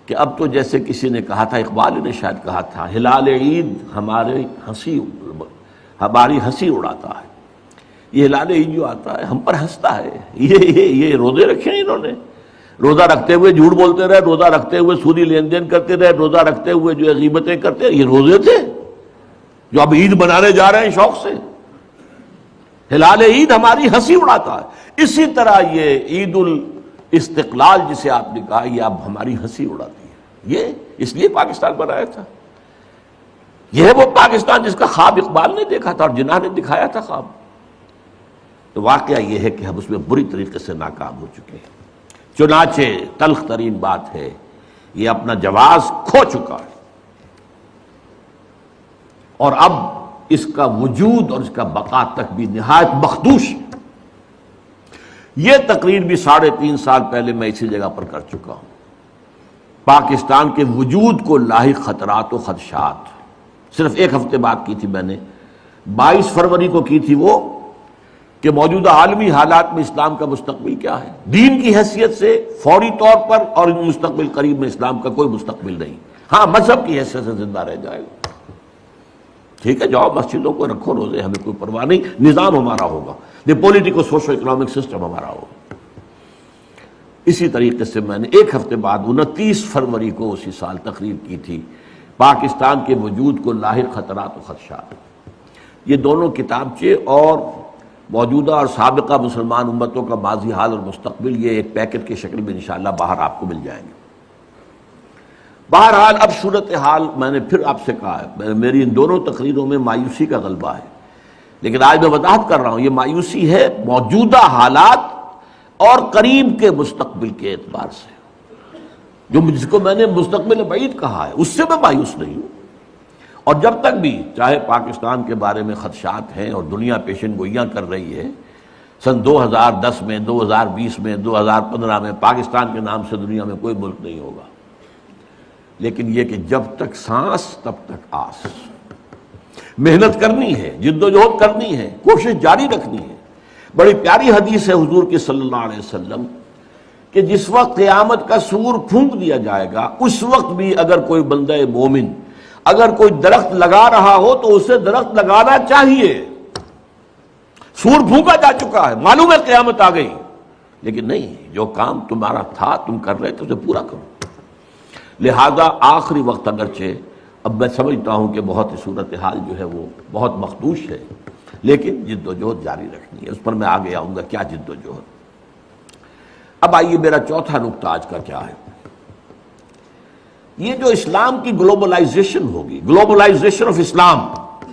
کہ اب تو جیسے کسی نے کہا تھا، اقبال نے شاید کہا تھا، ہلال عید ہماری ہنسی اڑاتا ہے. یہ ہلال عید جو آتا ہے ہم پر ہنستا ہے. یہ روزے رکھے ہیں انہوں نے، روزہ رکھتے ہوئے جھوٹ بولتے رہے، روزہ رکھتے ہوئے سودی لین دین کرتے رہے، روزہ رکھتے ہوئے جو غیبتیں کرتے رہے. یہ روزے تھے جو اب عید منانے جا رہے ہیں شوق سے. ہلال عید ہماری ہنسی اڑاتا ہے. اسی طرح یہ عید الاستقلال جسے آپ نے کہا، یہ اب ہماری ہنسی اڑاتی ہے. یہ اس لیے پاکستان بنایا تھا. یہ ہے وہ پاکستان جس کا خواب اقبال نے دیکھا تھا اور جناح نے دکھایا تھا خواب. تو واقعہ یہ ہے کہ ہم اس میں بری طریقے سے ناکام ہو چکے ہیں. چنانچہ تلخ ترین بات ہے، یہ اپنا جواز کھو چکا ہے، اور اب اس کا وجود اور اس کا بقا تک بھی نہایت مخدوش ہے. یہ تقریر بھی 3.5 سال پہلے میں اسی جگہ پر کر چکا ہوں. پاکستان کے وجود کو لاحق خطرات و خدشات، صرف ایک ہفتے بعد کی تھی میں نے، 22 فروری کو کی تھی وہ، کہ موجودہ عالمی حالات میں اسلام کا مستقبل کیا ہے. دین کی حیثیت سے فوری طور پر اور مستقبل قریب میں اسلام کا کوئی مستقبل نہیں. ہاں مذہب کی حیثیت سے زندہ رہ جائے گا. ٹھیک ہے، جاؤ مسجدوں کو رکھو روزے، ہمیں کوئی پرواہ نہیں. نظام ہمارا ہوگا، یہ پولیٹیکو سوشو اکنامک سسٹم ہمارا ہوگا. اسی طریقے سے میں نے ایک ہفتے بعد 29 فروری کو اسی سال تقریر کی تھی، پاکستان کے وجود کو لاحق خطرات و خدشات. یہ دونوں کتابچے اور موجودہ اور سابقہ مسلمان امتوں کا ماضی حال اور مستقبل، یہ ایک پیکٹ کی شکل میں انشاءاللہ باہر آپ کو مل جائیں گے. بہرحال اب صورتحال میں نے پھر آپ سے کہا ہے، میری ان دونوں تقریروں میں مایوسی کا غلبہ ہے، لیکن آج میں وضاحت کر رہا ہوں یہ مایوسی ہے موجودہ حالات اور قریب کے مستقبل کے اعتبار سے. جس کو میں نے مستقبل بعید کہا ہے اس سے میں مایوس نہیں ہوں. اور جب تک بھی چاہے پاکستان کے بارے میں خدشات ہیں اور دنیا پیشن گوئیاں کر رہی ہے، سن 2010 میں، 2020 میں، 2015 میں پاکستان کے نام سے دنیا میں کوئی ملک نہیں ہوگا، لیکن یہ کہ جب تک سانس تب تک آس. محنت کرنی ہے، جد و جہد کرنی ہے، کوشش جاری رکھنی ہے. بڑی پیاری حدیث ہے حضور کی صلی اللہ علیہ وسلم کہ جس وقت قیامت کا سور پھونک دیا جائے گا، اس وقت بھی اگر کوئی بندہ مومن اگر کوئی درخت لگا رہا ہو تو اسے درخت لگانا چاہیے. سور پھونکا جا چکا ہے، معلوم ہے قیامت آ گئی، لیکن نہیں، جو کام تمہارا تھا تم کر رہے تھے اسے پورا کرو. لہذا آخری وقت اگرچہ اب میں سمجھتا ہوں کہ بہت ہی صورتحال جو ہے وہ بہت مخدوش ہے، لیکن جد و جہد جاری رکھنی ہے. اس پر میں آگے آؤں گا کیا جد و جہد. اب آئیے میرا چوتھا نقطہ آج کا کیا ہے. یہ جو اسلام کی گلوبلائزیشن ہوگی، گلوبلائزیشن آف اسلام،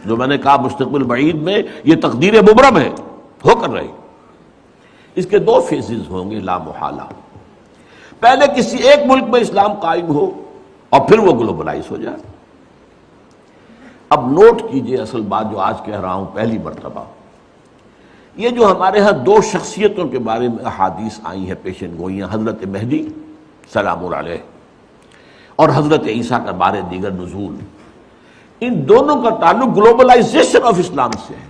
جو میں نے کہا مستقبل بعید میں یہ تقدیر مبرم ہے، ہو کر رہی. اس کے 2 فیزز ہوں گے لا محالہ. پہلے کسی ایک ملک میں اسلام قائم ہو اور پھر وہ گلوبلائز ہو جائے. اب نوٹ کیجئے اصل بات جو آج کہہ رہا ہوں پہلی مرتبہ، یہ جو ہمارے ہاں 2 شخصیتوں کے بارے میں احادیث آئی ہیں پیشن گوئیاں، حضرت مہدی سلام علیہ اور حضرت عیسیٰ کا بارے دیگر نزول، ان دونوں کا تعلق گلوبلائزیشن آف اسلام سے ہے.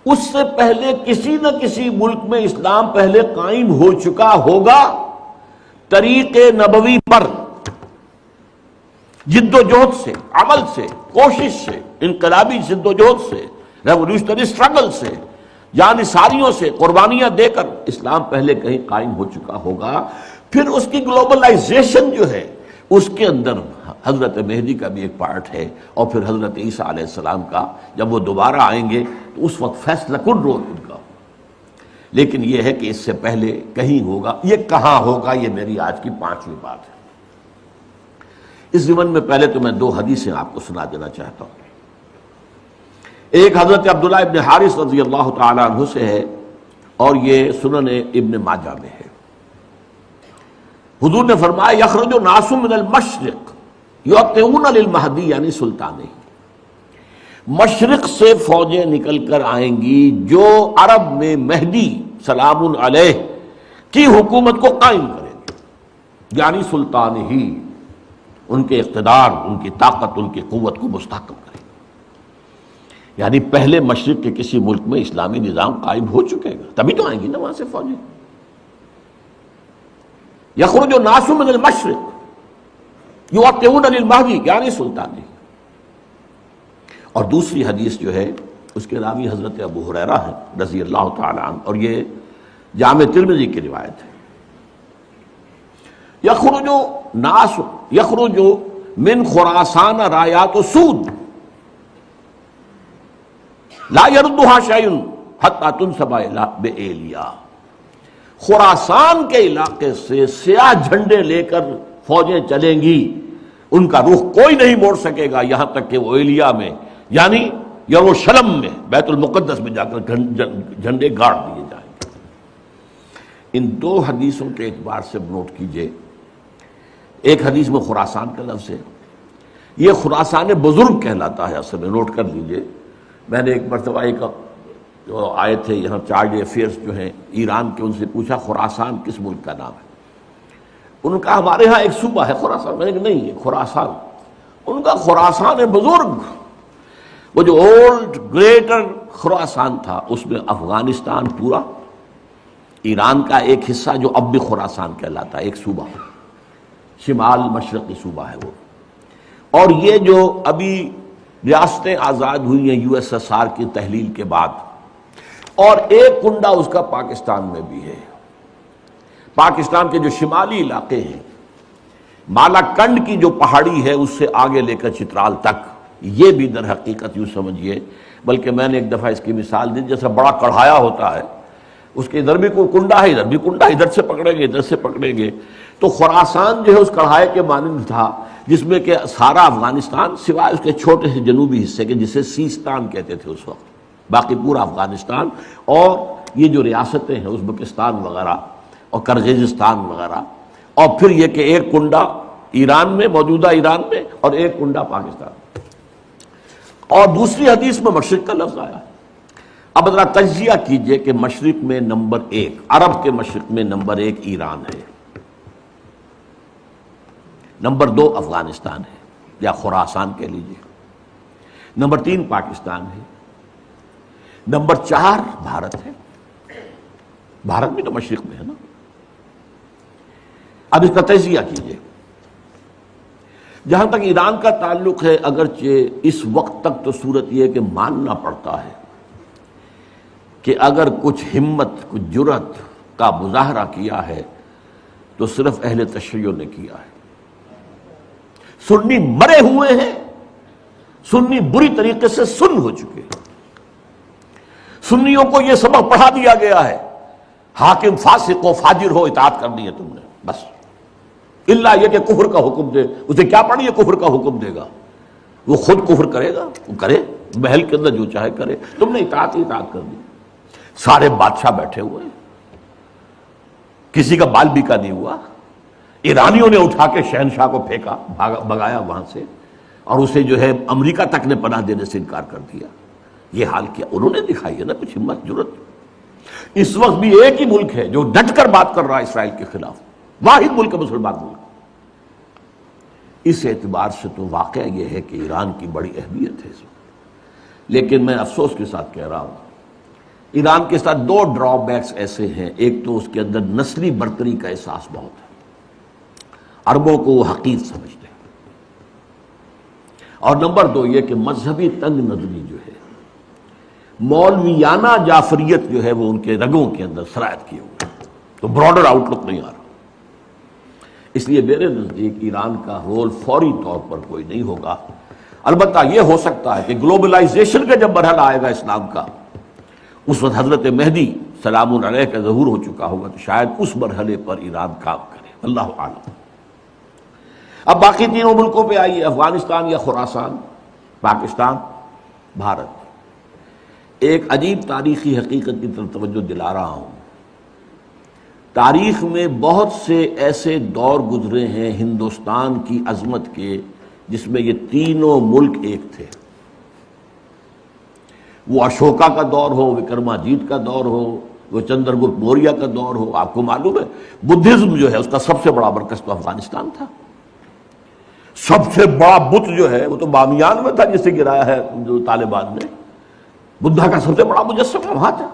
اس سے پہلے کسی نہ کسی ملک میں اسلام پہلے قائم ہو چکا ہوگا طریق نبوی پر، جد و جہد سے، عمل سے، کوشش سے، انقلابی جد و جہد سے، ریولوشنری اسٹرگل سے، جان نثاریوں سے، قربانیاں دے کر اسلام پہلے کہیں قائم ہو چکا ہوگا. پھر اس کی گلوبلائزیشن جو ہے اس کے اندر حضرت مہدی کا بھی ایک پارٹ ہے، اور پھر حضرت عیسیٰ علیہ السلام کا جب وہ دوبارہ آئیں گے تو اس وقت فیصلہ کن رول ان کا. لیکن یہ ہے کہ اس سے پہلے کہیں ہوگا. یہ کہاں ہوگا، یہ میری آج کی 5ویں بات ہے. اس ضمن میں پہلے تو میں 2 حدیثیں آپ کو سنا دینا چاہتا ہوں. ایک حضرت عبداللہ ابن حارث رضی اللہ تعالی عنہ سے ہے اور یہ سنن ابن ماجہ میں ہے. حضور نے فرمایا یخرج ناس من المشرق یعطون للمہدی یعنی سلطان. مشرق سے فوجیں نکل کر آئیں گی جو عرب میں مہدی سلام علیہ کی حکومت کو قائم کریں گے، یعنی سلطان ہی، ان کے اقتدار، ان کی طاقت، ان کی قوت کو مستحکم کریں. یعنی پہلے مشرق کے کسی ملک میں اسلامی نظام قائم ہو چکے گا، تبھی تو آئیں گی نا وہاں سے فوجیں. یخرج الناس من المشرق یوقعون للمہدی یعنی سلطانی. اور دوسری حدیث جو ہے اس کے راوی حضرت ابو ہریرہ ہے رضی اللہ تعالی عنہ، اور یہ جامع ترمذی کی روایت ہے. یخرج من خراسان رایات سود لا يردها شيء حتى تنصب بإيلیا. خراسان کے علاقے سے سیاہ جھنڈے لے کر فوجیں چلیں گی، ان کا رخ کوئی نہیں موڑ سکے گا یہاں تک کہ وہ ایلیا میں یعنی یروشلم میں بیت المقدس میں جا کر جھنڈے گاڑ دیے جائیں گے. ان دو حدیثوں کے اعتبار سے نوٹ کیجئے. ایک حدیث میں خراسان کا لفظ ہے، یہ خراسان بزرگ کہلاتا ہے اصل میں، نوٹ کر لیجئے. میں نے ایک مرتبہ ایک جو آئے تھے یہاں چارج افیئرس جو ہیں ایران کے، ان سے پوچھا خراسان کس ملک کا نام ہے؟ انہوں نے کہا ہمارے ہاں ایک صوبہ ہے خراسان. میں نے کہا نہیں، یہ خراسان. ان کا خراسان بزرگ، وہ جو اولڈ گریٹر خراسان تھا اس میں افغانستان پورا، ایران کا ایک حصہ جو اب بھی خراسان کہلاتا ہے، ایک صوبہ شمال مشرقی صوبہ ہے وہ. اور یہ جو ابھی ریاستیں آزاد ہوئی ہیں یو ایس ایس آر کی تحلیل کے بعد، اور ایک کنڈا اس کا پاکستان میں بھی ہے. پاکستان کے جو شمالی علاقے ہیں، مالا کنڈ کی جو پہاڑی ہے اس سے آگے لے کر چترال تک، یہ بھی در حقیقت یوں سمجھیے، بلکہ میں نے ایک دفعہ اس کی مثال دی، جیسا بڑا کڑھایا ہوتا ہے، اس کے ادھر بھی کوئی کنڈا ہے، ادھر بھی کنڈا، ادھر سے پکڑیں گے ادھر سے پکڑیں گے. تو خراسان جو ہے اس کڑھائے کے مانند تھا، جس میں کہ سارا افغانستان سوائے اس کے چھوٹے سے جنوبی حصے کے جسے سیستان کہتے تھے اس وقت، باقی پورا افغانستان، اور یہ جو ریاستیں ہیں ازبکستان وغیرہ اور کرغیزستان وغیرہ، اور پھر یہ کہ ایک کنڈا ایران میں، موجودہ ایران میں، اور ایک کنڈا پاکستان میں. اور دوسری حدیث میں مشرق کا لفظ آیا ہے. اب ذرا تجزیہ کیجئے کہ مشرق میں نمبر 1، عرب کے مشرق میں نمبر 1 ایران ہے، نمبر 2 افغانستان ہے یا خراسان کہہ لیجئے، نمبر 3 پاکستان ہے، نمبر 4 بھارت ہے. بھارت بھی تو مشرق میں ہے نا. اب اس کا تجزیہ کیجئے. جہاں تک ایران کا تعلق ہے، اگرچہ اس وقت تک تو صورت یہ ہے کہ ماننا پڑتا ہے کہ اگر کچھ ہمت، کچھ جرأت کا مظاہرہ کیا ہے تو صرف اہل تشیع نے کیا ہے. سنی مرے ہوئے ہیں، سنی بری طریقے سے سن ہو چکے ہیں. سنیوں کو یہ سبق پڑھا دیا گیا ہے، حاکم فاسق و فاجر ہو اطاعت کرنی ہے تم نے بس، الا یہ کہ کفر کا حکم دے. اسے کیا پڑھی ہے کفر کا حکم دے گا؟ وہ خود کفر کرے گا، وہ کرے محل کے اندر جو چاہے کرے. تم نے اطاعت ہی اطاعت کر دی. سارے بادشاہ بیٹھے ہوئے ہیں، کسی کا بال بیکا نہیں ہوا. ایرانیوں نے اٹھا کے شہنشاہ کو پھینکا، بھگایا وہاں سے، اور اسے جو ہے امریکہ تک نے پناہ دینے سے انکار کر دیا. یہ حال کیا انہوں نے دکھائی ہے نا کچھ ہمت جرأت. اس وقت بھی ایک ہی ملک ہے جو ڈٹ کر بات کر رہا ہے اسرائیل کے خلاف، واحد ملک ہے مسلمان ملک. اس اعتبار سے تو واقعہ یہ ہے کہ ایران کی بڑی اہمیت ہے اس وقت. لیکن میں افسوس کے ساتھ کہہ رہا ہوں، ایران کے ساتھ 2 ڈرا بیکس ایسے ہیں. ایک تو اس کے اندر نسلی برتری کا احساس بہت ہے، عربوں کو وہ حقیر سمجھتے ہیں. اور نمبر 2 یہ کہ مذہبی تنگ نظری جو ہے، مولویانہ جعفریت جو ہے وہ ان کے رگوں کے اندر سرایت کیے ہوئے، تو براڈر آؤٹ لک نہیں آ رہا. اس لیے میرے نزدیک ایران کا رول فوری طور پر کوئی نہیں ہوگا. البتہ یہ ہو سکتا ہے کہ گلوبلائزیشن کا جب مرحلہ آئے گا اسلام کا، اس وقت حضرت مہدی سلام علیہ کا ظہور ہو چکا ہوگا، تو شاید اس مرحلے پر ایران کام کرے. اللہ اعلم. اب باقی تینوں ملکوں پہ آئیے، افغانستان یا خراسان، پاکستان، بھارت. ایک عجیب تاریخی حقیقت کی طرف توجہ دلا رہا ہوں. تاریخ میں بہت سے ایسے دور گزرے ہیں ہندوستان کی عظمت کے جس میں یہ تینوں ملک ایک تھے. وہ اشوکا کا دور ہو، وکرماجیت کا دور ہو، وہ چندر گپت موریہ کا دور ہو. آپ کو معلوم ہے بدھزم جو ہے اس کا سب سے بڑا مرکز تو افغانستان تھا. سب سے بڑا بت جو ہے وہ تو بامیان میں تھا جسے گرایا ہے جو طالبان نے. بدھا کا سب سے بڑا مجسمہ وہاں تھا.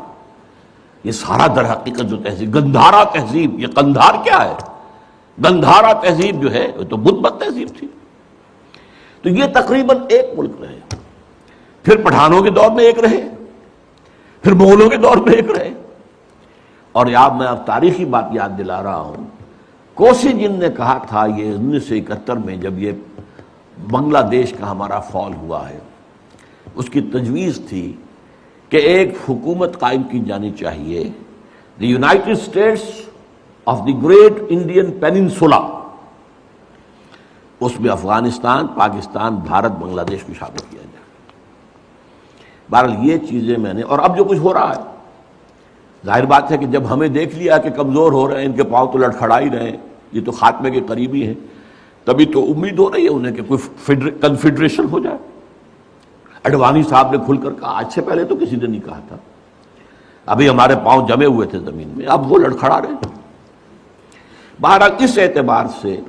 یہ سارا در حقیقت جو تہذیب، گندھارا تہذیب، یہ قندھار کیا ہے؟ گندھارا تہذیب جو ہے وہ تو بدھ مت تہذیب تھی. تو یہ تقریباً ایک ملک رہے. پھر پٹھانوں کے دور میں ایک رہے, پھر مغلوں کے دور میں ایک رہے. اور میں اب تاریخی بات یاد دلا رہا ہوں, کوسی جن نے کہا تھا یہ 1971 میں جب یہ بنگلہ دیش کا ہمارا فال ہوا ہے, اس کی تجویز تھی کہ ایک حکومت قائم کی جانی چاہیے, the United States of the Great Indian Peninsula, اس میں افغانستان, پاکستان, بھارت, بنگلہ دیش کو شامل کیا جائے. بہرحال یہ چیزیں میں نے, اور اب جو کچھ ہو رہا ہے ظاہر بات ہے کہ جب ہمیں دیکھ لیا کہ کمزور ہو رہے ہیں, ان کے پاؤں تو لڑکھڑا ہی رہے ہیں, یہ تو خاتمے کے قریبی ہیں, تبھی تو امید ہو رہی ہے انہیں کہ کوئی کنفیڈریشن ہو جائے. اڈوانی صاحب نے کھل کر کہا, آج سے پہلے تو کسی نے نہیں کہا تھا, ابھی ہمارے پاؤں جمے ہوئے تھے زمین میں, اب وہ لڑکھڑا رہے ہیں. بہرحال اس اعتبار سے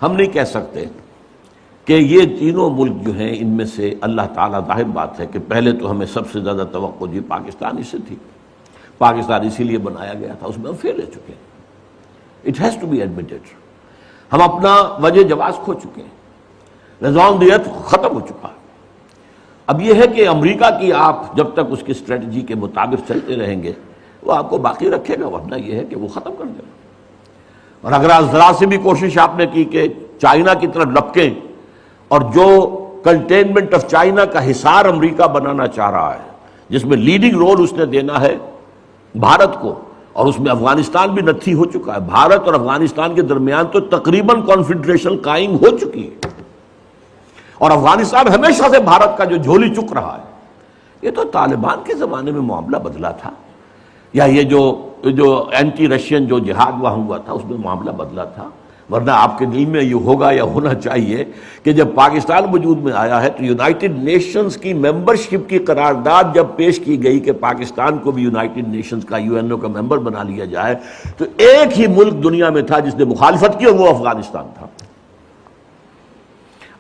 ہم نہیں کہہ سکتے کہ یہ تینوں ملک جو ہیں ان میں سے اللہ تعالیٰ, ظاہر بات ہے کہ پہلے تو ہمیں سب سے زیادہ توقع جی پاکستان ہی سے تھی, پاکستان اسی لیے بنایا گیا تھا, اس میں ہم فیل رہ چکے ہیں. It has to be admitted. ہم اپنا وجہ جواز کھو چکے ہیں, نظام دیت ختم ہو چکا ہے. اب یہ ہے کہ امریکہ کی آپ جب تک اس کی اسٹریٹجی کے مطابق چلتے رہیں گے وہ آپ کو باقی رکھے گا, ورنہ یہ ہے کہ وہ ختم کر دے گا. اور اگر ذرا سے بھی کوشش آپ نے کی کہ چائنا کی طرف لپکیں, اور جو کنٹینمنٹ آف چائنا کا حصار امریکہ بنانا چاہ رہا ہے, جس میں لیڈنگ رول اس نے دینا ہے بھارت کو, اور اس میں افغانستان بھی نتھی ہو چکا ہے. بھارت اور افغانستان کے درمیان تو تقریباً کانفیڈریشن قائم ہو چکی ہے, اور افغانستان ہمیشہ سے بھارت کا جو جھولی چک رہا ہے. یہ تو طالبان کے زمانے میں معاملہ بدلا تھا, یا یہ جو اینٹی رشین جو جہاد وہاں ہوا تھا اس میں معاملہ بدلا تھا. ورنہ آپ کے دل میں یہ ہوگا یا ہونا چاہیے کہ جب پاکستان وجود میں آیا ہے تو یونائٹڈ نیشنز کی ممبرشپ کی قرارداد جب پیش کی گئی کہ پاکستان کو بھی یونائٹڈ نیشنز کا UN کا ممبر بنا لیا جائے, تو ایک ہی ملک دنیا میں تھا جس نے مخالفت کی, اور وہ افغانستان تھا.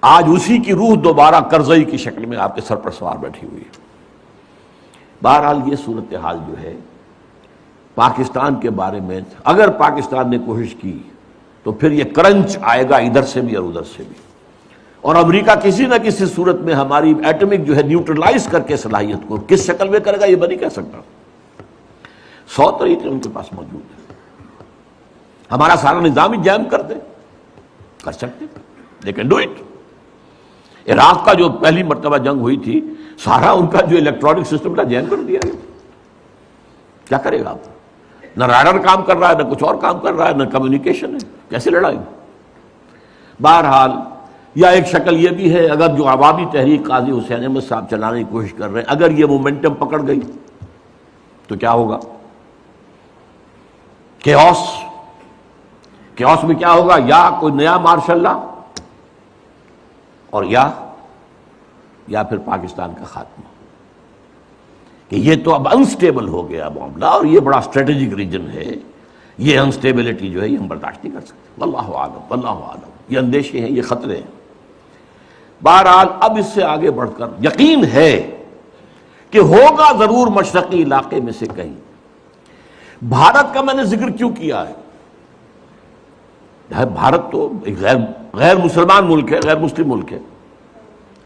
آج اسی کی روح دوبارہ کرزئی کی شکل میں آپ کے سر پر سوار بیٹھی ہوئی ہے. بہرحال یہ صورتحال جو ہے پاکستان کے بارے میں, اگر پاکستان نے کوشش کی تو پھر یہ کرنچ آئے گا ادھر سے بھی اور ادھر سے بھی, اور امریکہ کسی نہ کسی صورت میں ہماری ایٹمک جو ہے نیوٹرلائز کر کے صلاحیت کو کس شکل میں کرے گا یہ میں نہیں کہہ سکتا. 100 طریقے ان کے پاس موجود ہیں. ہمارا سارا نظام ہی جیم کر دے, کر سکتے, they can do it. Iraq کا جو پہلی مرتبہ جنگ ہوئی تھی, سارا ان کا جو الیکٹرانک سسٹم تھا جیم کر دیا گیا. کیا کرے گا آپ؟ نہ رادار کام کر رہا ہے, نہ کچھ اور کام کر رہا ہے, نہ کمیونیکیشن ہے, کیسے لڑائیں گے؟ بہرحال یا ایک شکل یہ بھی ہے, اگر جو عوامی تحریک قاضی حسین احمد صاحب چلانے کی کوشش کر رہے ہیں, اگر یہ مومنٹم پکڑ گئی تو کیا ہوگا؟ کیوس میں کیا ہوگا؟ یا کوئی نیا مارشل لا, اور یا پھر پاکستان کا خاتمہ. کہ یہ تو اب انسٹیبل ہو گیا معاملہ, اور یہ بڑا اسٹریٹجک ریجن ہے, یہ انسٹیبلٹی جو ہے یہ ہم برداشت نہیں کر سکتے. واللہ عالم, واللہ عالم. یہ اندیشے ہیں, یہ خطرے ہیں. بہرحال اب اس سے آگے بڑھ کر یقین ہے کہ ہوگا ضرور مشرقی علاقے میں سے کہیں. بھارت کا میں نے ذکر کیوں کیا ہے؟ بھارت تو ایک غیر مسلمان ملک ہے, غیر مسلم ملک ہے,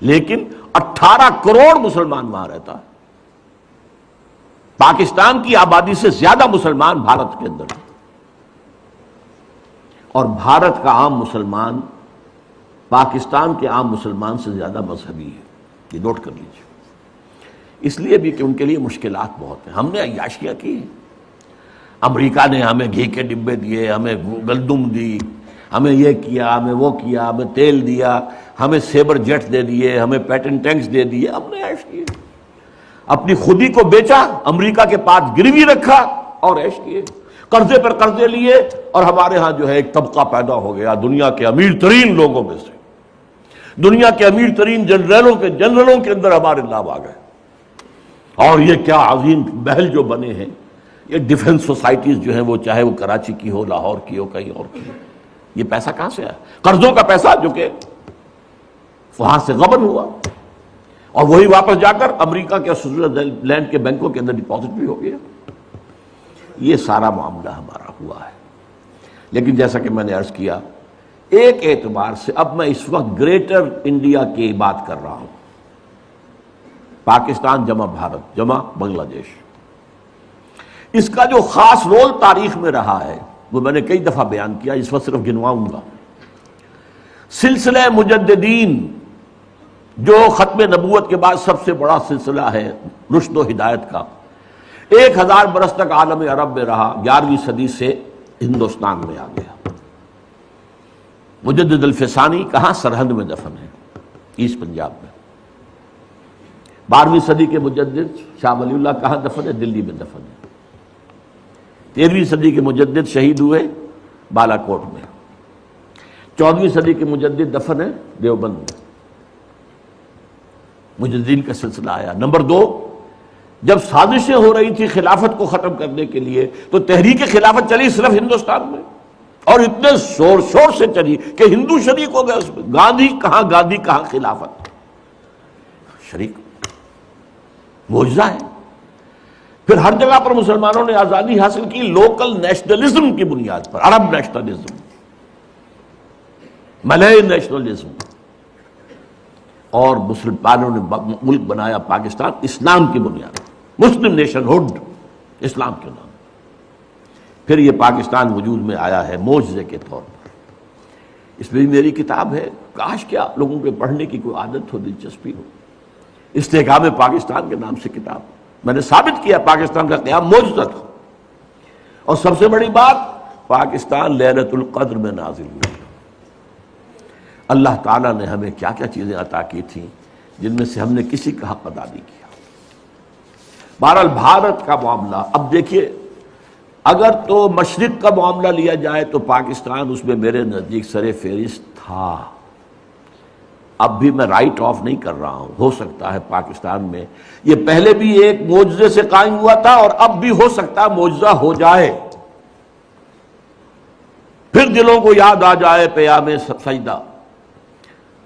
لیکن 18 کروڑ مسلمان وہاں رہتا ہے. پاکستان کی آبادی سے زیادہ مسلمان بھارت کے اندر ہیں, اور بھارت کا عام مسلمان پاکستان کے عام مسلمان سے زیادہ مذہبی ہے. یہ نوٹ کر لیجیے. اس لیے بھی کہ ان کے لیے مشکلات بہت ہیں. ہم نے عیاشیاں کی, امریکہ نے ہمیں گھی کے ڈبے دیے, ہمیں گندم دی, ہمیں یہ کیا, ہمیں وہ کیا, ہمیں تیل دیا, ہمیں سیبر جیٹ دے دیے, ہمیں پیٹن ٹینکس دے دیے. ہم نے عیش کیے, اپنی خودی کو بیچا, امریکہ کے پاس گروی رکھا اور عیش کیے, قرضے پر قرضے لیے, اور ہمارے ہاں جو ہے ایک طبقہ پیدا ہو گیا دنیا کے امیر ترین لوگوں میں سے. دنیا کے امیر ترین جنرلوں کے اندر ہمارے نام آ گئے. اور یہ کیا عظیم محل جو بنے ہیں, یہ ڈیفنس سوسائٹیز جو ہیں, وہ چاہے وہ کراچی کی ہو, لاہور کی ہو, کہیں اور کی. یہ پیسہ کہاں سے آیا؟ قرضوں کا پیسہ جو کہ وہاں سے غبن ہوا, اور وہی واپس جا کر امریکہ کے سوئٹزرلینڈ کے بینکوں کے اندر ڈپازٹ بھی ہو گیا. یہ سارا معاملہ ہمارا ہوا ہے. لیکن جیسا کہ میں نے عرض کیا، ایک اعتبار سے اب میں اس وقت گریٹر انڈیا کی بات کر رہا ہوں، پاکستان جمع بھارت جمع بنگلہ دیش، اس کا جو خاص رول تاریخ میں رہا ہے وہ میں نے کئی دفعہ بیان کیا، اس وقت صرف گنواؤں گا۔ سلسلہ مجددین جو ختم نبوت کے بعد سب سے بڑا سلسلہ ہے رشد و ہدایت کا، 1000 برس تک عالم عرب میں رہا، 11ویں صدی سے ہندوستان میں آ گیا۔ مجدد الفسانی کہاں؟ سرہند میں دفن ہے، ایسٹ پنجاب میں۔ 12ویں صدی کے مجدد شاہ ولی اللہ کہاں دفن ہے؟ دلی میں دفن ہے۔ 13ویں صدی کے مجدد شہید ہوئے بالا کوٹ میں۔ 14ویں صدی کے مجدد دفن ہے دیوبند میں۔ مجددین کا سلسلہ آیا۔ نمبر 2، جب سازشیں ہو رہی تھی خلافت کو ختم کرنے کے لیے تو تحریک خلافت چلی صرف ہندوستان میں، اور اتنے زور شور سے چلی کہ ہندو شریک ہو گئے اس میں۔ گاندھی کہاں خلافت، شریک معجزہ ہے۔ پھر ہر جگہ پر مسلمانوں نے آزادی حاصل کی لوکل نیشنلزم کی بنیاد پر، عرب نیشنلزم، ملئی نیشنلزم، اور مسلمانوں نے ملک بنایا پاکستان اسلام کی بنیاد، مسلم نیشن ہوڈ، اسلام کے نام۔ پھر یہ پاکستان وجود میں آیا ہے معجزے کے طور پر۔ اس میں بھی میری کتاب ہے، کاش کیا لوگوں کے پڑھنے کی کوئی عادت ہو، دلچسپی ہو۔ استحکام پاکستان کے نام سے کتاب، میں نے ثابت کیا پاکستان کا قیام معجزہ تھا۔ اور سب سے بڑی بات، پاکستان لیلۃ القدر میں نازل ہوا۔ اللہ تعالیٰ نے ہمیں کیا کیا چیزیں عطا کی تھیں جن میں سے ہم نے کسی کا حق ادا نہیں کیا۔ بہرحال بھارت کا معاملہ، اب دیکھیے، اگر تو مشرق کا معاملہ لیا جائے تو پاکستان اس میں میرے نزدیک سر فہرست تھا۔ اب بھی میں رائٹ آف نہیں کر رہا ہوں، ہو سکتا ہے پاکستان میں یہ پہلے بھی ایک معجزے سے قائم ہوا تھا اور اب بھی ہو سکتا ہے معجزہ ہو جائے، پھر دلوں کو یاد آ جائے پیام سجدہ،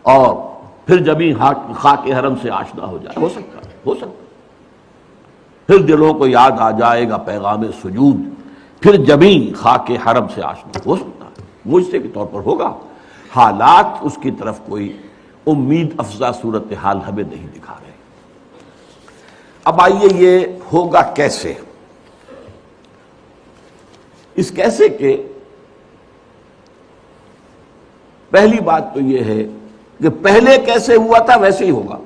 اور پھر جبیں خاک حرم سے آشنا ہو جائے، ہو سکتا ہے، پھر دلوں کو یاد آ جائے گا پیغام سجود، پھر جبیں خاک حرم سے آشنا، ہو سکتا ہے معجزے کے طور پر ہوگا۔ حالات اس کی طرف کوئی امید افزا صورتحال ہمیں نہیں دکھا رہے۔ اب آئیے یہ ہوگا کیسے؟ اس کیسے کے پہلی بات تو یہ ہے کہ پہلے کیسے ہوا تھا ویسے ہی ہوگا،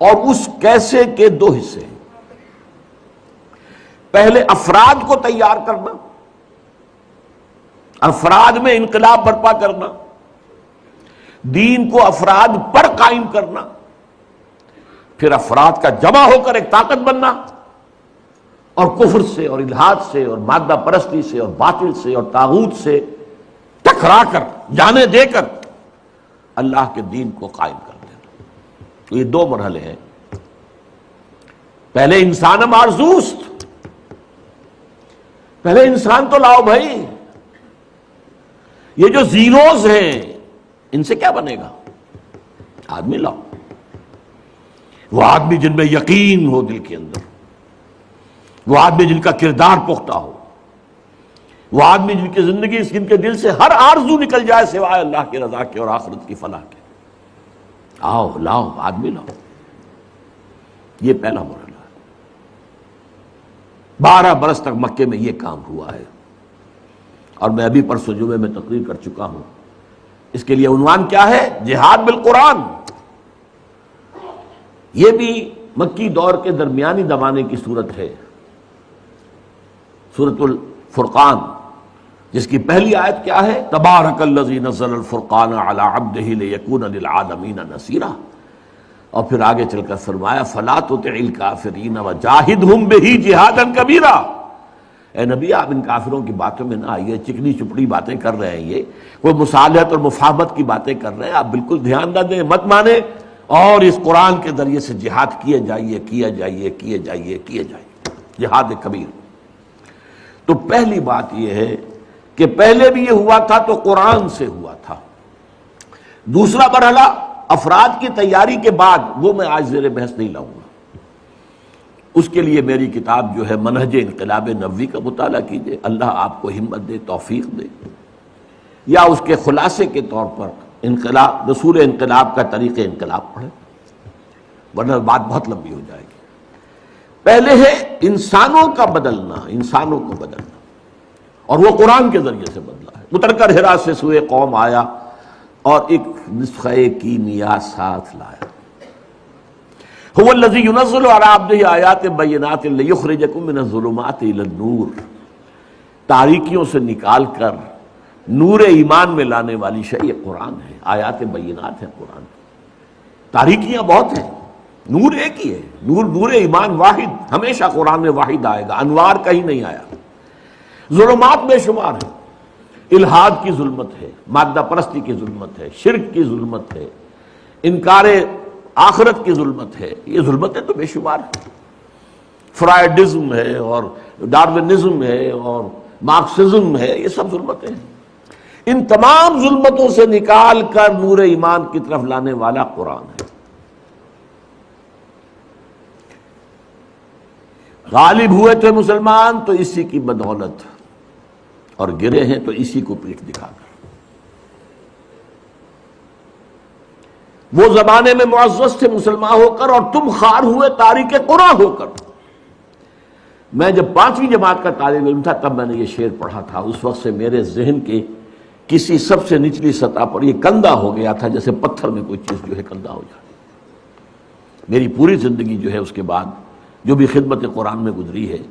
اور اس کیسے کے 2 حصے ہیں۔ پہلے افراد کو تیار کرنا، افراد میں انقلاب برپا کرنا، دین کو افراد پر قائم کرنا، پھر افراد کا جمع ہو کر ایک طاقت بننا، اور کفر سے اور الحاد سے اور مادہ پرستی سے اور باطل سے اور طاغوت سے ٹکرا کر، جانے دے کر اللہ کے دین کو قائم کر دینا۔ تو یہ 2 مرحلے ہیں۔ پہلے انسان معرزوست، پہلے انسان تو لاؤ بھائی، یہ جو زیروز ہیں ان سے کیا بنے گا؟ آدمی لاؤ، وہ آدمی جن میں یقین ہو دل کے اندر، وہ آدمی جن کا کردار پختہ ہو، وہ آدمی جن کی زندگی جن کے دل سے ہر آرزو نکل جائے سوائے اللہ کی رضا کے اور آخرت کی فلاح کے۔ آؤ لاؤ، آدمی لاؤ۔ یہ پہلا مرحلہ ہے۔ 12 برس تک مکے میں یہ کام ہوا ہے، اور میں ابھی پرسوں جمعے میں تقریر کر چکا ہوں۔ اس کے لیے عنوان کیا ہے؟ جہاد بالقرآن۔ یہ بھی مکی دور کے درمیانی زمانے کی صورت ہے، سورۃ الفرقان، جس کی پہلی آیت کیا ہے؟ تبارک الذی نزل الفرقان علی عبدہ لیکون للعالمین نصیرا، اور پھر آگے چل کر فرمایا فلا تطع الکافرین وجاہدہم بہ جہادا کبیرا۔ اے نبی، آپ ان کافروں کی باتوں میں نہ آئیے، چکنی چپڑی باتیں کر رہے ہیں، یہ کوئی مصالحت اور مفاہمت کی باتیں کر رہے ہیں، آپ بالکل دھیان نہ دیں، مت مانیں، اور اس قرآن کے ذریعے سے جہاد کیے جائیے، کیے جائیے، کیے جائیے، کیے جائیے، جہاد کبیر۔ تو پہلی بات یہ ہے کہ پہلے بھی یہ ہوا تھا تو قرآن سے ہوا تھا۔ دوسرا مرحلہ افراد کی تیاری کے بعد، وہ میں آج زیر بحث نہیں لاؤں گا۔ اس کے لیے میری کتاب جو ہے منہج انقلاب نبوی کا مطالعہ کیجئے، اللہ آپ کو ہمت دے، توفیق دے، یا اس کے خلاصے کے طور پر انقلاب، رسول انقلاب کا طریق انقلاب پڑھیں، ورنہ بات بہت لمبی ہو جائے گی۔ پہلے ہے انسانوں کا بدلنا، انسانوں کو بدلنا، اور وہ قرآن کے ذریعے سے بدلا ہے۔ اتر کر حرا سے سوئے قوم آیا اور ایک نسخہ کیمیا ساتھ لایا۔ هو الذی ينزل علی عبدہ آیات بینات لیخرجکم من الظلمات الی النور، تاریکیوں سے نکال کر نور ایمان میں لانے والی شے یہ قرآن ہے، آیات بینات ہے قرآن۔ تاریکیاں بہت ہیں، نور ایک ہی ہے، نور ایمان واحد، ہمیشہ قرآن میں واحد آئے گا، انوار کہیں نہیں آیا۔ ظلمات بے شمار ہیں، الحاد کی ظلمت ہے، مادہ پرستی کی ظلمت ہے، شرک کی ظلمت ہے، انکار آخرت کی ظلمت ہے، یہ ظلمتیں تو بے شمار ہیں۔ فرائیڈزم ہے اور ڈارونزم ہے اور مارکسزم ہے، یہ سب ظلمتیں ہیں۔ ان تمام ظلمتوں سے نکال کر نور ایمان کی طرف لانے والا قرآن ہے۔ غالب ہوئے تھے مسلمان تو اسی کی بدولت، اور گرے ہیں تو اسی کو پیٹھ دکھا کر۔ وہ زمانے میں معزز تھے مسلمان ہو کر، اور تم خوار ہوئے تاریک قرآن ہو کر۔ میں جب 5ویں جماعت کا طالب علم تھا تب میں نے یہ شعر پڑھا تھا، اس وقت سے میرے ذہن کے کسی سب سے نچلی سطح پر یہ کندہ ہو گیا تھا، جیسے پتھر میں کوئی چیز جو ہے کندہ ہو جائے۔ میری پوری زندگی جو ہے اس کے بعد جو بھی خدمت قرآن میں گزری ہے،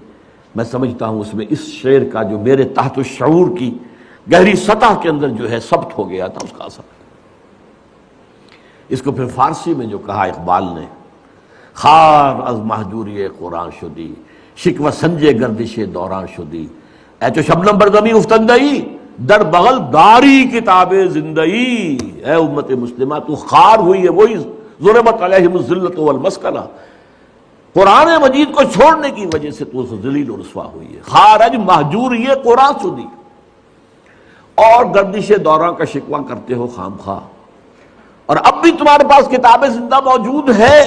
میں سمجھتا ہوں اس میں اس شعر کا جو میرے تحت الشعور کی گہری سطح کے اندر جو ہے ثبت ہو گیا تھا، اس کا اثر ہے۔ اس کو پھر فارسی میں جو کہا اقبال نے، خار از محجوری قرآن شدی، شکوہ سنجے گردش دوران شدی، اے تو شبنم بر زمین افتندئی، در بغل داری کتاب زندئی۔ اے امت مسلمہ تو خار ہوئی ہے، وہی ضربت علیہم الذلۃ والمسکنہ، قرآن مجید کو چھوڑنے کی وجہ سے تو ذلیل و رسوا ہوئی ہے۔ خارج محجور یہ قرآن شدی، اور گردش دوراں کا شکوہ کرتے ہو خام خواہ، اور اب بھی تمہارے پاس کتاب زندہ موجود ہے۔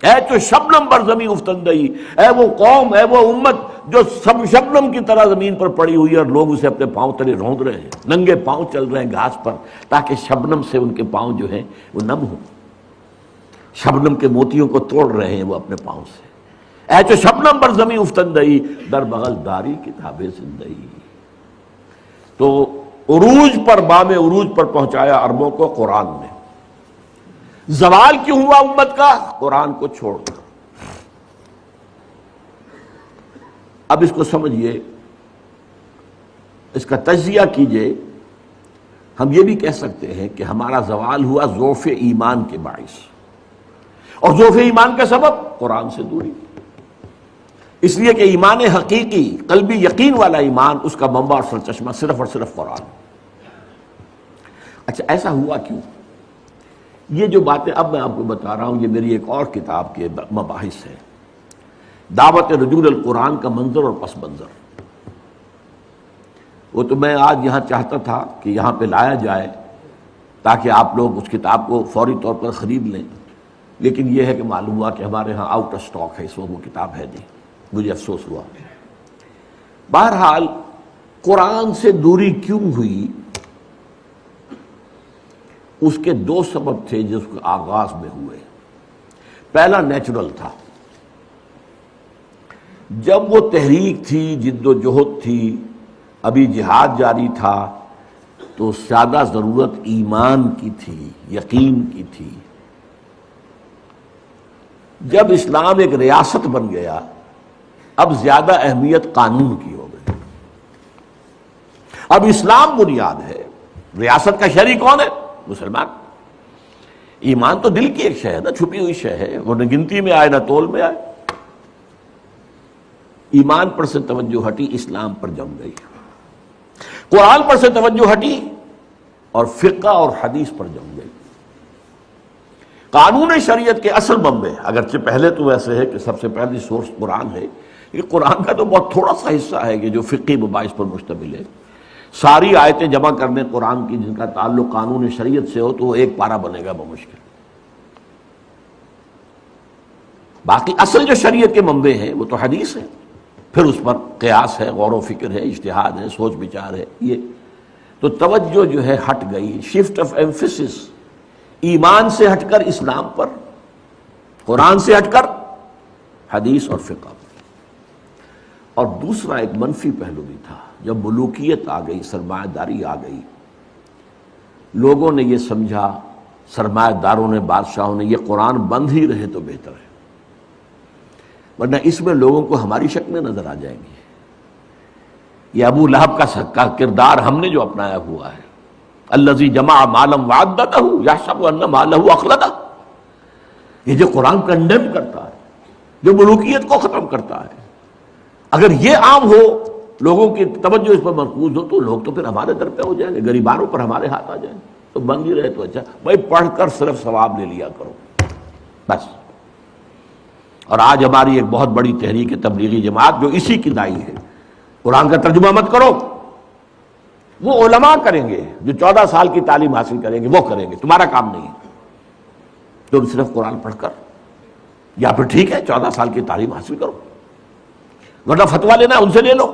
اے تو شبنم بر زمین افتندئی، اے وہ قوم، اے وہ امت جو سب شبنم کی طرح زمین پر پڑی ہوئی ہے، اور لوگ اسے اپنے پاؤں تلے روند رہے ہیں، ننگے پاؤں چل رہے ہیں گھاس پر، تاکہ شبنم سے ان کے پاؤں جو ہیں وہ نم ہوں، شبنم کے موتیوں کو توڑ رہے ہیں وہ اپنے پاؤں سے۔ اے تو شبنم بر زمین افتندئی، در بغل داری کتاب زندئی۔ تو عروج پر، بام عروج پر پہنچایا عربوں کو قرآن نے۔ زوال کیوں ہوا امت کا؟ قرآن کو چھوڑ کر۔ اب اس کو سمجھیے، اس کا تجزیہ کیجئے۔ ہم یہ بھی کہہ سکتے ہیں کہ ہمارا زوال ہوا ضعف ایمان کے باعث، اور ضعف ایمان کا سبب قرآن سے دوری، اس لیے کہ ایمان حقیقی، قلبی یقین والا ایمان، اس کا منبع اور سرچشمہ صرف اور صرف قرآن۔ اچھا ایسا ہوا کیوں؟ یہ جو باتیں اب میں آپ کو بتا رہا ہوں، یہ میری ایک اور کتاب کے مباحث ہیں، دعوت رجوع القرآن کا منظر اور پس منظر۔ وہ تو میں آج یہاں چاہتا تھا کہ یہاں پہ لایا جائے تاکہ آپ لوگ اس کتاب کو فوری طور پر خرید لیں، لیکن یہ ہے کہ معلوم ہوا کہ ہمارے ہاں آؤٹ آف سٹاک ہے، اس وقت وہ کتاب ہے نہیں، مجھے افسوس ہوا۔ بہرحال قرآن سے دوری کیوں ہوئی؟ اس کے دو سبب تھے جو اس کے آغاز میں ہوئے۔ پہلا نیچرل تھا، جب وہ تحریک تھی، جد و جہد تھی، ابھی جہاد جاری تھا، تو زیادہ ضرورت ایمان کی تھی، یقین کی تھی۔ جب اسلام ایک ریاست بن گیا، اب زیادہ اہمیت قانون کی ہو گئی۔ اب اسلام بنیاد ہے، ریاست کا شہری کون ہے؟ مسلمان۔ ایمان تو دل کی ایک شے ہے نا، چھپی ہوئی شے ہے، وہ نہ گنتی میں آئے نہ تول میں آئے۔ ایمان پر سے توجہ ہٹی، اسلام پر جم گئی، قرآن پر سے توجہ ہٹی اور فقہ اور حدیث پر جم گئی۔ قانون شریعت کے اصل منبع، اگرچہ پہلے تو ایسے ہے کہ سب سے پہلی سورس قرآن ہے، یہ قرآن کا تو بہت تھوڑا سا حصہ ہے کہ جو فقہی مباحث پر مشتمل ہے۔ ساری آیتیں جمع کرنے قرآن کی جن کا تعلق قانون شریعت سے ہو تو وہ ایک پارہ بنے گا بمشکل۔ باقی اصل جو شریعت کے منبع ہیں وہ تو حدیث ہے، پھر اس پر قیاس ہے، غور و فکر ہے، اجتہاد ہے، سوچ بچار ہے. یہ تو توجہ جو ہے ہٹ گئی، شفٹ آف ایمفیسس، ایمان سے ہٹ کر اسلام پر، قرآن سے ہٹ کر حدیث اور فقہ پر. اور دوسرا ایک منفی پہلو بھی تھا، جب ملوکیت آ گئی، سرمایہ داری آ گئی، لوگوں نے یہ سمجھا، سرمایہ داروں نے، بادشاہوں نے، یہ قرآن بند ہی رہے تو بہتر ہے، ورنہ اس میں لوگوں کو ہماری شکلیں نظر آ جائیں گی. یہ ابو لہب کا کردار ہم نے جو اپنایا ہوا ہے، الذی جمع مالا وعددہ یحسب ان مالہ اخلدہ، یہ جو قرآن کنڈیم کرتا ہے، جو ملوکیت کو ختم کرتا ہے، اگر یہ عام ہو، لوگوں کی توجہ اس پر مرکوز ہو، تو لوگ تو پھر ہمارے در پہ ہو جائیں گے، غریبانوں پر ہمارے ہاتھ آ جائیں گے. تو بند ہی رہے تو اچھا، بھائی پڑھ کر صرف ثواب لے لیا کرو بس. اور آج ہماری ایک بہت بڑی تحریک تبلیغی جماعت جو اسی کی دائی ہے، قرآن کا ترجمہ مت کرو، وہ علماء کریں گے جو 14 سال کی تعلیم حاصل کریں گے، وہ کریں گے، تمہارا کام نہیں ہے. تم صرف قرآن پڑھ کر، یا پھر ٹھیک ہے 14 سال کی تعلیم حاصل کرو، ورنہ فتویٰ لینا ان سے لے لو،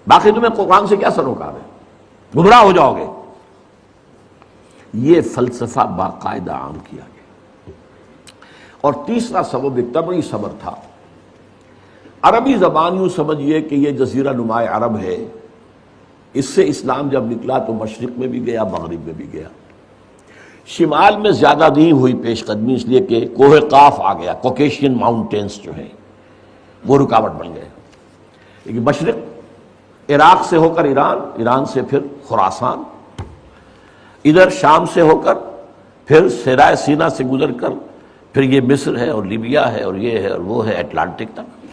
باقی تمہیں قرآن سے کیا سروکار ہے، گمراہ ہو جاؤ گے. یہ فلسفہ باقاعدہ عام کیا گیا. اور تیسرا سبب ایک طبعی صبر تھا. عربی زبان یوں سمجھیے کہ یہ جزیرہ نما عرب ہے، اس سے اسلام جب نکلا تو مشرق میں بھی گیا، مغرب میں بھی گیا. شمال میں زیادہ نہیں ہوئی پیش قدمی، اس لیے کہ کوہ قاف آ گیا، کوکیشین ماؤنٹینز جو ہیں وہ رکاوٹ بن گئے. لیکن مشرق عراق سے ہو کر ایران، ایران سے پھر خراسان، ادھر شام سے ہو کر پھر صحرائے سینا سے گزر کر پھر یہ مصر ہے اور لیبیا ہے اور یہ ہے اور وہ ہے، اٹلانٹک تک.